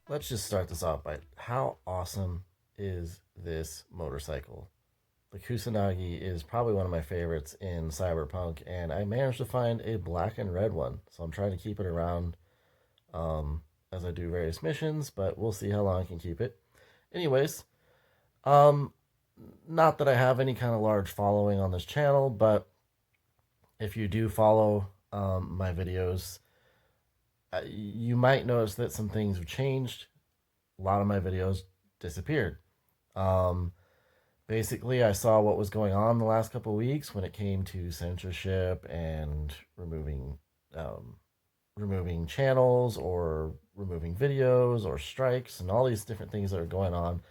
Let's just start this off by how awesome is this motorcycle? The Kusanagi is probably one of my favorites in Cyberpunk, and I managed to find a black and red one. So I'm trying to keep it around um, as I do various missions, but we'll see how long I can keep it. Anyways, um, not that I have any kind of large following on this channel, but if you do follow my videos, you might notice that some things have changed. A lot of my videos disappeared. Um, Basically, I saw what was going on the last couple of weeks when it came to censorship and um, removing channels or removing videos or strikes and all these different things that are going on.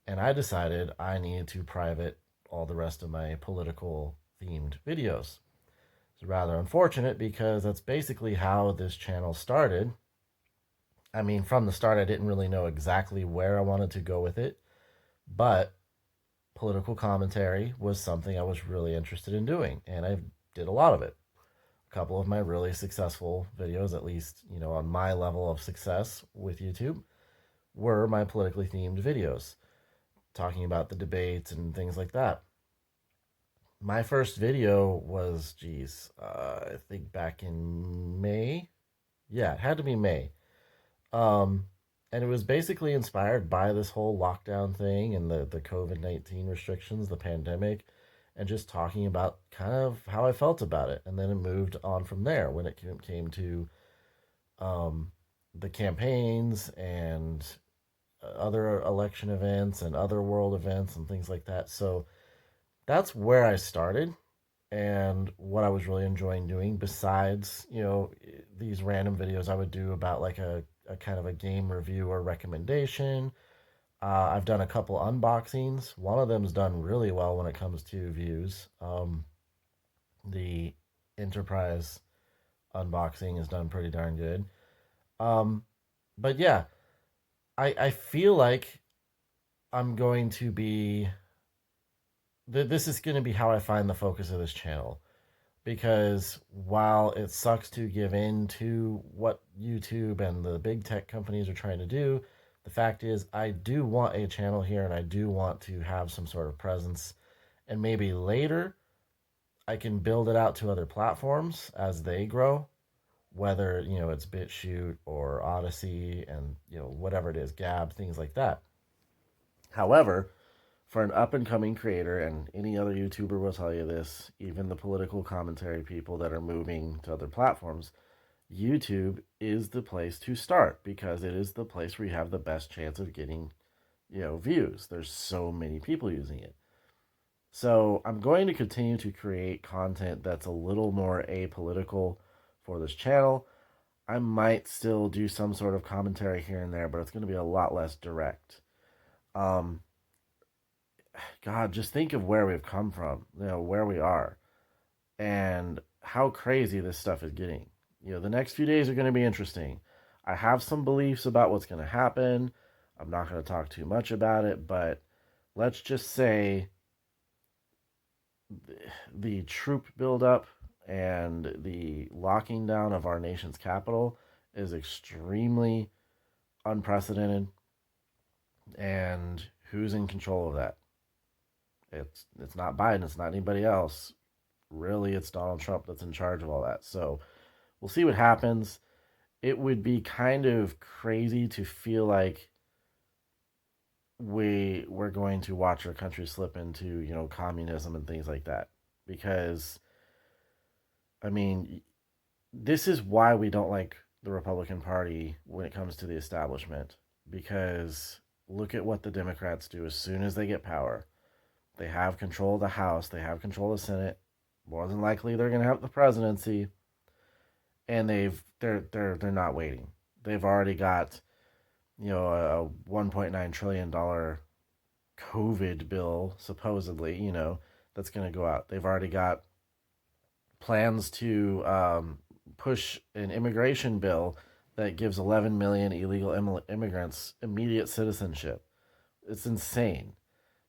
And I decided I needed to private all the rest of my political themed videos. It's rather unfortunate because that's basically how this channel started. I mean, from the start, I didn't really know exactly where I wanted to go with it, but political commentary was something I was really interested in doing, and I did a lot of it. A couple of my really successful videos, at least, on my level of success with YouTube, were my politically themed videos, talking about the debates and things like that. My first video was, I think back in May. Yeah, it had to be May. Um, and it was basically inspired by this whole lockdown thing and the COVID-19 restrictions, the pandemic, and just talking about kind of how I felt about it. And then it moved on from there when it came to um, the campaigns and other election events and other world events and things like that. So that's where I started and what I was really enjoying doing besides, these random videos I would do about like a kind of a game review or recommendation. I've done a couple unboxings. One of them's done really well when it comes to views. The Enterprise unboxing is done pretty darn good. Um, but yeah, I feel like I'm going to be. This is going to be how I find the focus of this channel because while it sucks to give in to what YouTube and the big tech companies are trying to do, the fact is I do want a channel here and I do want to have some sort of presence. And maybe later I can build it out to other platforms as they grow, whether, it's BitChute or Odyssey and, whatever it is, Gab, things like that. However, for an up and coming creator, and any other YouTuber will tell you this, even the political commentary people that are moving to other platforms, YouTube is the place to start because it is the place where you have the best chance of getting, views. There's so many people using it. So I'm going to continue to create content that's a little more apolitical for this channel. I might still do some sort of commentary here and there, but it's going to be a lot less direct. Um, God, just think of where we've come from, where we are, and how crazy this stuff is getting. The next few days are going to be interesting. I have some beliefs about what's going to happen. I'm not going to talk too much about it, but let's just say the troop buildup and the locking down of our nation's capital is extremely unprecedented. And who's in control of that? It's not Biden. It's not anybody else. Really, it's Donald Trump that's in charge of all that. So we'll see what happens. It would be kind of crazy to feel like we're going to watch our country slip into, communism and things like that. Because I mean, this is why we don't like the Republican Party when it comes to the establishment. Because look at what the Democrats do as soon as they get power. They have control of the House, they have control of the Senate. More than likely they're going to have the presidency, and they're not waiting. They've already got, a 1.9 trillion dollar COVID bill supposedly, that's going to go out. They've already got plans to push an immigration bill that gives 11 million illegal immigrants immediate citizenship. It's insane,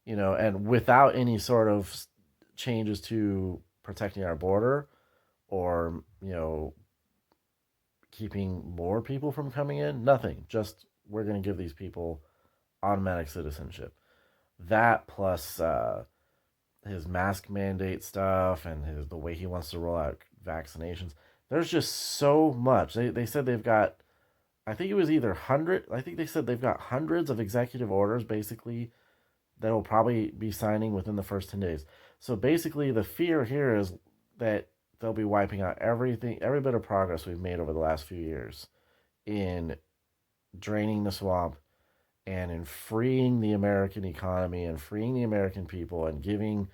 and without any sort of changes to protecting our border or, keeping more people from coming in, nothing. Just we're going to give these people automatic citizenship. That plus his mask mandate stuff and the way he wants to roll out vaccinations. There's just so much. They said they've got, I think it was either I think they said they've got hundreds of executive orders basically that will probably be signing within the first 10 days. So basically, the fear here is that they'll be wiping out everything, every bit of progress we've made over the last few years in draining the swamp and in freeing the American economy and freeing the American people and giving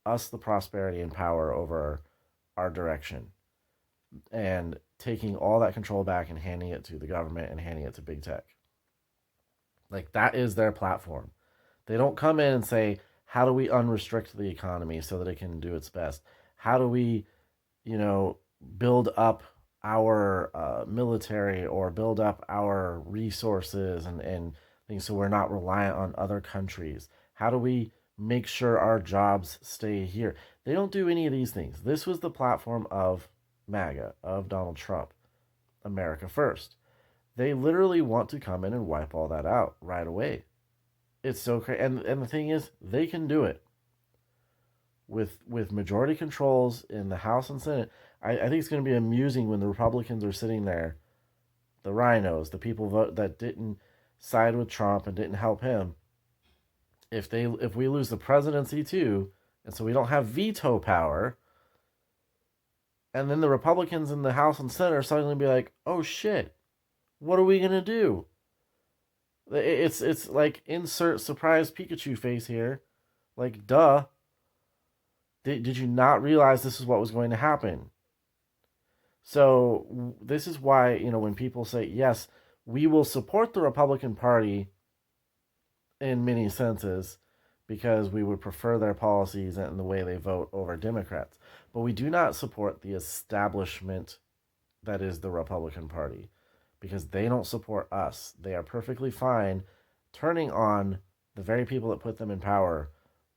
us the prosperity and power over our direction and taking all that control back and handing it to the government and handing it to big tech. Like, that is their platform. They don't come in and say, how do we unrestrict the economy so that it can do its best? How do we, you know, build up our military or build up our resources and things so we're not reliant on other countries? How do we make sure our jobs stay here? They don't do any of these things. This was the platform of MAGA, of Donald Trump, America First. They literally want to come in and wipe all that out right away. It's so crazy. And the thing is, they can do it with majority controls in the House and Senate. I think it's going to be amusing when the Republicans are sitting there, the rhinos, the people that didn't side with Trump and didn't help him. If we lose the presidency too, and so we don't have veto power, and then the Republicans in the House and Senate are suddenly be like, oh shit, what are we gonna do? It's like insert surprise Pikachu face here. Like, duh. Did you not realize this is what was going to happen? So this is why, when people say, yes, we will support the Republican Party in many senses because we would prefer their policies and the way they vote over Democrats. But we do not support the establishment that is the Republican Party because they don't support us. They are perfectly fine turning on the very people that put them in power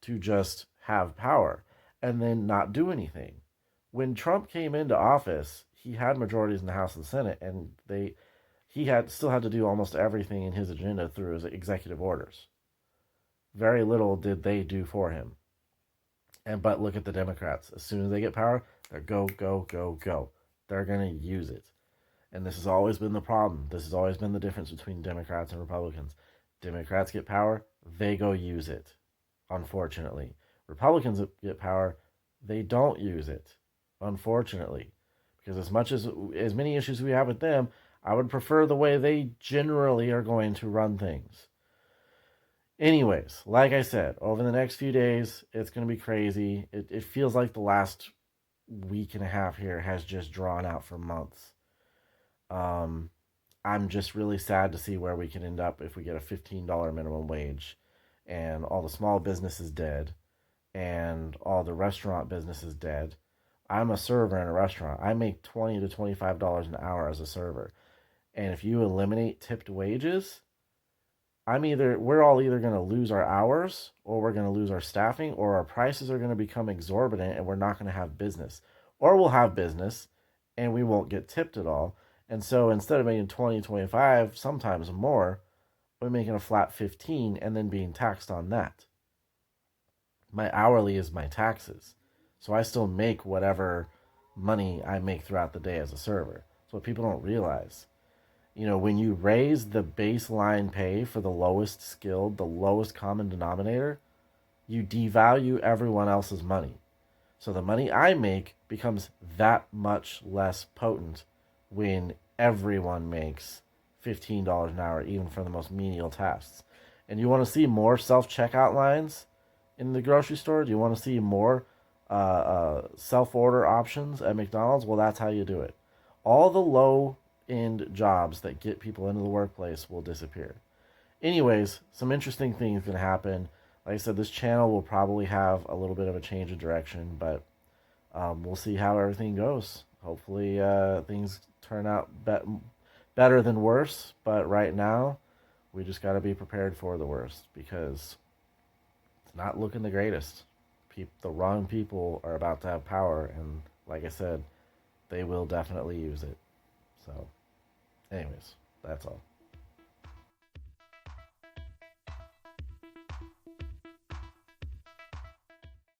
to just have power and then not do anything. When Trump came into office, he had majorities in the House and Senate, and he still had to do almost everything in his agenda through his executive orders. Very little did they do for him. But look at the Democrats. As soon as they get power, they're go, go, go, go. They're going to use it. And this has always been the problem. This has always been the difference between Democrats and Republicans. Democrats get power, they go use it, unfortunately. Republicans get power, they don't use it, unfortunately. Because as many issues we have with them, I would prefer the way they generally are going to run things. Anyways, like I said, over the next few days, it's going to be crazy. It feels like the last week and a half here has just drawn out for months. I'm just really sad to see where we can end up if we get a $15 minimum wage and all the small businesses dead and all the restaurant businesses dead. I'm a server in a restaurant. I make $20 to $25 an hour as a server. And if you eliminate tipped wages, we're all either going to lose our hours or we're going to lose our staffing or our prices are going to become exorbitant and we're not going to have business. Or we'll have business and we won't get tipped at all. And so instead of making 20, 25, sometimes more, we're making a flat 15 and then being taxed on that. My hourly is my taxes. So I still make whatever money I make throughout the day as a server. That's what people don't realize. When you raise the baseline pay for the lowest skilled, the lowest common denominator, you devalue everyone else's money. So the money I make becomes that much less potent when everyone makes $15 an hour, even for the most menial tasks. And you want to see more self-checkout lines in the grocery store? Do you want to see more self-order options at McDonald's? Well, that's how you do it. All the low-end jobs that get people into the workplace will disappear. Anyways, some interesting things can happen. Like I said, this channel will probably have a little bit of a change of direction, but we'll see how everything goes. Hopefully things turn out better than worse, but right now we just got to be prepared for the worst because it's not looking the greatest. The wrong people are about to have power, and like I said, they will definitely use it. So, anyways, that's all.